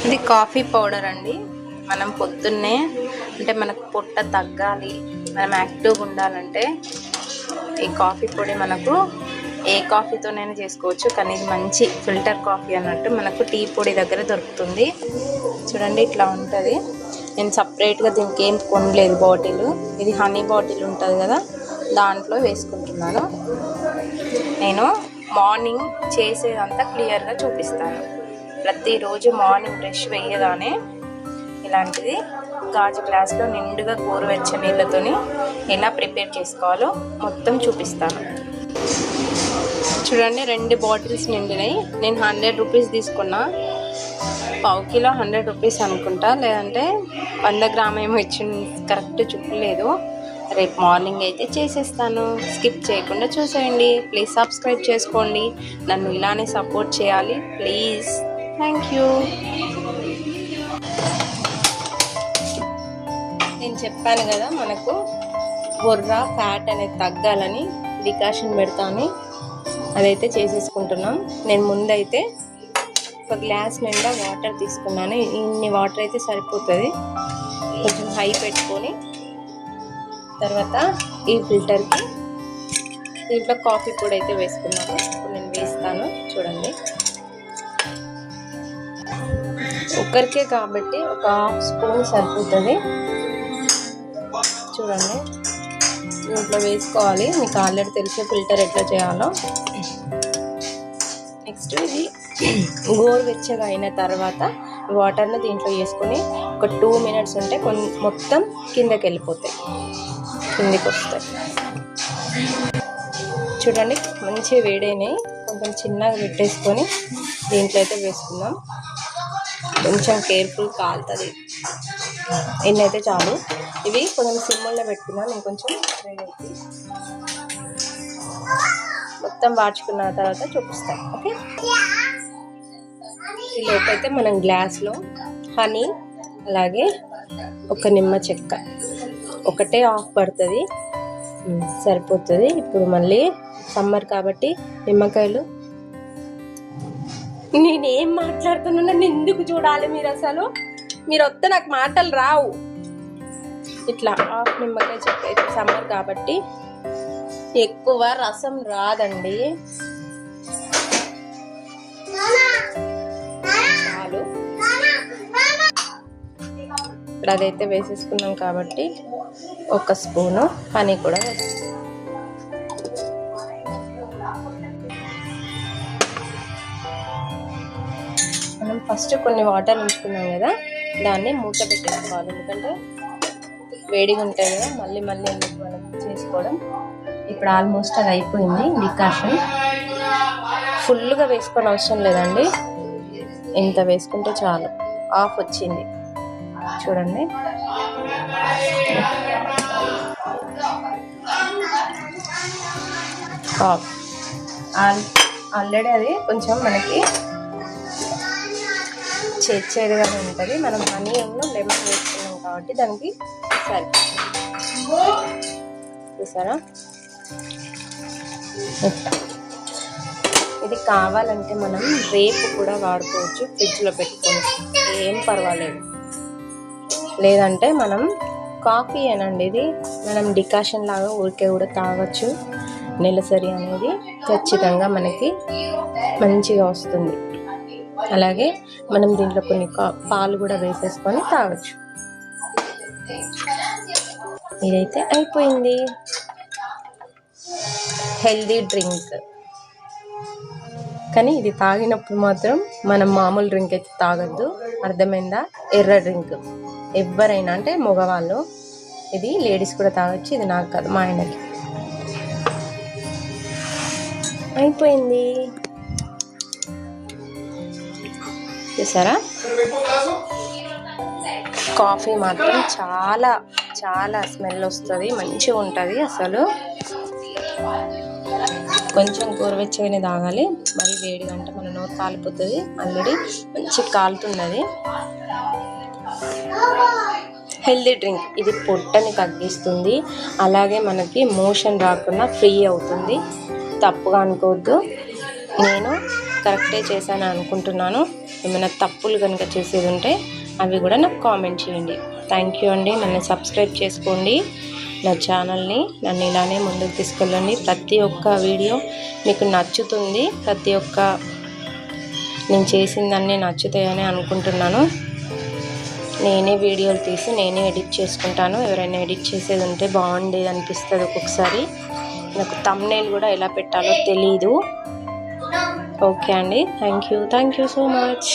ఇది coffee powder అండి. మనం పొద్దున్నే అంటే మనకు పొట్ట తగ్గాలి, మనం యాక్టివ్గా ఉండాలంటే ఈ కాఫీ పొడి మనకు ఏ కాఫీతోనైనా చేసుకోవచ్చు. కానీ ఇది మంచి ఫిల్టర్ కాఫీ అన్నట్టు మనకు టీ పొడి దగ్గర దొరుకుతుంది. చూడండి ఇట్లా ఉంటుంది. నేను సపరేట్గా దీనికి ఏం కొనలేదు బాటిల్. ఇది హనీ బాటిల్ ఉంటుంది కదా, దాంట్లో వేసుకుంటున్నాను. నేను మార్నింగ్ చేసేదంతా క్లియర్గా చూపిస్తాను. ప్రతిరోజు మార్నింగ్ బ్రష్ వేయగానే ఇలాంటిది గాజు గ్లాస్లో నిండుగా గోరువెచ్చని నీళ్ళతోని ఎలా ప్రిపేర్ చేసుకోవాలో మొత్తం చూపిస్తాను. చూడండి 2 బాటిల్స్ నిండినాయి. నేను 100 రూపీస్ తీసుకున్నా. పావు కిలో 100 రూపీస్ అనుకుంటా, లేదంటే 100 గ్రామ్ ఏమో ఇచ్చింది, కరెక్ట్ చూపలేదు. రేపు మార్నింగ్ అయితే చేసేస్తాను. స్కిప్ చేయకుండా చూసేయండి. ప్లీజ్ సబ్స్క్రైబ్ చేసుకోండి. నన్ను ఇలానే సపోర్ట్ చేయాలి ప్లీజ్. Thank you. నేను చెప్పాను కదా మనకు బొర్రా ఫ్యాట్ అనేది తగ్గాలని డికాషన్ పెడతాను. అదైతే చేసేసుకుంటున్నాం. నేను ముందైతే ఒక గ్లాస్ నిండా వాటర్ తీసుకున్నాను. ఇన్ని వాటర్ అయితే సరిపోతుంది. కొంచెం హై పెట్టుకొని తర్వాత ఈ ఫిల్టర్కి దీంట్లో కాఫీ పొడి అయితే వేసుకున్నాను. ఇప్పుడు నేను వేస్తాను. చూడండి ఒక్కరికే కాబట్టి ఒక 1/2 స్పూన్ సరిపోతుంది. చూడండి దీంట్లో వేసుకోవాలి. మీకు ఆల్రెడీ తెలిసే ఫిల్టర్ ఎట్లా చేయాలో. నెక్స్ట్ ఇది గోరువెచ్చగా అయిన తర్వాత వాటర్ని దీంట్లో వేసుకొని ఒక 2 మినిట్స్ ఉంటే మొత్తం కిందకి వెళ్ళిపోతాయి, కిందకి వస్తాయి. చూడండి మంచిగా వేడైనాయి. కొంచెం చిన్నగా పెట్టేసుకొని దీంట్లో అయితే వేసుకుందాం. కొంచెం కేర్ఫుల్ కాలుతుంది. ఎన్నైతే చాలు. ఇవి కొంచెం సిమ్లో పెట్టుకున్నాను. నేను కొంచెం వేడైతే మొత్తం వాడ్చుకున్న తర్వాత చూపిస్తాను. ఓకే, ఈ లోపైతే మనం గ్లాస్లో హనీ అలాగే ఒక నిమ్మ చెక్క ఒకటే ఆఫ్ పడుతుంది, సరిపోతుంది. ఇప్పుడు మళ్ళీ సమ్మర్ కాబట్టి నిమ్మకాయలు. నేనేం మాట్లాడుతున్నా నన్ను ఎందుకు చూడాలి మీరు? అసలు మీరు వస్తే నాకు మాటలు రావు. ఇట్లా హాఫ్ నిమ్మకాయ చెక్క. అయితే సమ్మర్ కాబట్టి ఎక్కువ రసం రాదండి, చాలు. ఇప్పుడు అదైతే వేసేసుకున్నాం కాబట్టి 1 స్పూను హనీ కూడా వేసుకున్నాం. మనం ఫస్ట్ కొన్ని వాటర్ ఉంచుకున్నాం కదా, దాన్ని మూత పెట్టేసుకోవాలి. ఎందుకంటే వేడిగా ఉంటాయి కదా, మళ్ళీ ఎందుకు మనం చేసుకోవడం. ఇప్పుడు ఆల్మోస్ట్ అది అయిపోయింది. డికాషన్ ఫుల్గా వేసుకొని అవసరం లేదండి, ఇంత వేసుకుంటే చాలు. ఆఫ్ వచ్చింది చూడండి. ఆఫ్. ఆల్రెడీ అది కొంచెం మనకి చేదుగా ఉంటుంది. మనం హనీ లెమన్ వేసుకున్నాం కాబట్టి దానికి సరే. చూసారా? ఇది కావాలంటే మనం రేపు కూడా వాడుకోవచ్చు, ఫ్రిడ్జ్లో పెట్టుకొని, ఏం పర్వాలేదు. లేదంటే మనం కాఫీ అనండి, ఇది మనం డికాషన్ లాగా ఊరికే కూడా తాగొచ్చు. నెలసరి అనేది ఖచ్చితంగా మనకి మంచిగా వస్తుంది. అలాగే మనం దీంట్లో కొన్ని పాలు కూడా వేసేసుకొని తాగొచ్చు. ఇదైతే అయిపోయింది. Healthy drink. కానీ ఇది తాగినప్పుడు మాత్రం మనం మామూలు డ్రింక్ అయితే తాగొద్దు, అర్థమైందా? ఎర్ర డ్రింక్. ఎవరైనా అంటే మగవాళ్ళు, ఇది లేడీస్ కూడా తాగొచ్చు. ఇది నాకు కాదు, మా ఆయనకి. అయిపోయింది. చూసారా? కాఫీ మాత్రం చాలా చాలా స్మెల్ వస్తుంది, మంచిగా ఉంటుంది. అసలు కొంచెం గోరువెచ్చగానే తాగాలి, మరి వేడిగా అంటే మన నోరు కాలిపోతుంది. ఆల్రెడీ మంచి కాలుతున్నది. Healthy drink. ఇది పొట్టని తగ్గిస్తుంది, అలాగే మనకి మోషన్ రాకుండా ఫ్రీ అవుతుంది. తప్పుగా అనుకోవద్దు, నేను కరెక్టే చేశాను అనుకుంటున్నాను. ఏమైనా తప్పులు కనుక చేసేది ఉంటే అవి కూడా నాకు కామెంట్ చేయండి. థ్యాంక్ యూ అండి. నన్ను సబ్స్క్రైబ్ చేసుకోండి, నా ఛానల్ని నన్ను ఇలానే ముందుకు తీసుకెళ్ళండి. ప్రతి ఒక్క వీడియో మీకు నచ్చుతుంది, ప్రతి ఒక్క నేను చేసిందన్నీ నచ్చుతాయని అనుకుంటున్నాను. నేనే వీడియోలు తీసి నేనే ఎడిట్ చేసుకుంటాను. ఎవరైనా ఎడిట్ చేసేది ఉంటే బాగుండేది అనిపిస్తుంది ఒక్కొక్కసారి. నాకు థంబ్నెయిల్ కూడా ఎలా పెట్టాలో తెలీదు. ఓకే అండి, థ్యాంక్ యూ సో మచ్.